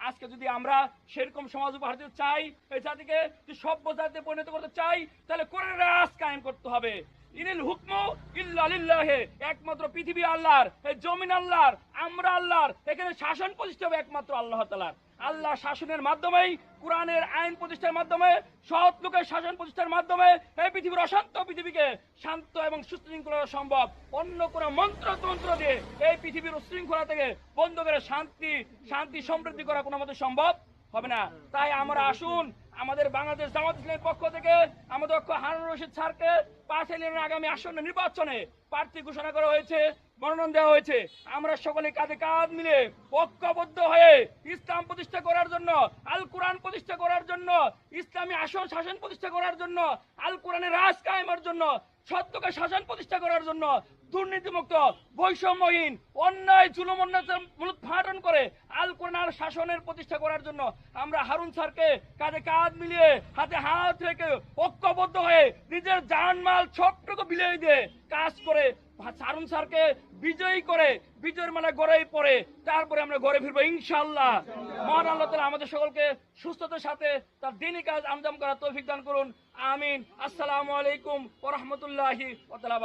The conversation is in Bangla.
আজকে যদি আমরা সেরকম সমাজ উপহার দিতে চাই, এই জাতিকে সভ্য জাতিতে পরিণত করতে চাই, তাহলে কোরআনের রাজ কায়েম করতে হবে। ইনিল হুকমু ইল্লা লিল্লাহি, একমাত্র পৃথিবী আল্লাহর, এই জমিন আল্লাহর, আমরা আল্লাহর। এখানে শাসন প্রতিষ্ঠা হবে একমাত্র আল্লাহ তাআলার। আল্লাহ শাসনের মাধ্যমেই, কোরআনের আইন প্রতিষ্ঠার মাধ্যমে, সৎ লোকের শাসন প্রতিষ্ঠার মাধ্যমে এই পৃথিবীর অশান্ত পৃথিবীকে শান্ত এবং সুশৃঙ্খলা সম্ভব। অন্য কোনো মন্ত্রতন্ত্র দিয়ে এই পৃথিবীর উশৃঙ্খলা থেকে বন্ধ করে শান্তি সমৃদ্ধি করা কোনো মতে সম্ভব হবে না। তাই আমরা আসুন, আমাদের বাংলাদেশ জামাত ইসলামের পক্ষ থেকে আমাদের হারুন রশিদ স্যারকে 5 এপ্রিলের আগামী আসন্ন নির্বাচনে প্রার্থী ঘোষণা করা হয়েছে, মনোনয়ন দেওয়া হয়েছে। আমরা সকলে কাঁধে কাঁধ মিলে ঐক্যবদ্ধ হয়ে ইসলাম প্রতিষ্ঠা করার জন্য, আল কোরআন প্রতিষ্ঠা করার জন্য, ইসলামী আসন শাসন প্রতিষ্ঠা করার জন্য, আল কোরআনের রাজ কায়েমের জন্য, সত্যকে শাসন প্রতিষ্ঠা করার জন্য, দুর্নীতিমুক্ত বৈষম্যহীন অন্যায় জুলুম মূলোৎপাটন করে আল কোরআন শাসনের প্রতিষ্ঠা করার জন্য আমরা হারুন স্যারকে কাঁধে কাঁধ মিলিয়ে হাতে হাত রেখে ঐক্যবদ্ধ হয়ে নিজের জানমাল ছোট্টটুকু বিলিয়ে দিয়ে কাজ করে হারুন স্যারকে বিজয়ী করে বিজয়ের মালা গড়েই পড়ে তারপরে আমরা ঘরে ফিরবো ইনশাআল্লাহ। মহান আল্লাহ তাআলা আমাদের সকলকে সুস্থতার সাথে তার দ্বীনি কাজ আঞ্জাম করার তৌফিক দান করুন। আমিন। আসসালামু আলাইকুম ওয়া রাহমাতুল্লাহি ওয়া বারাকাতুহু।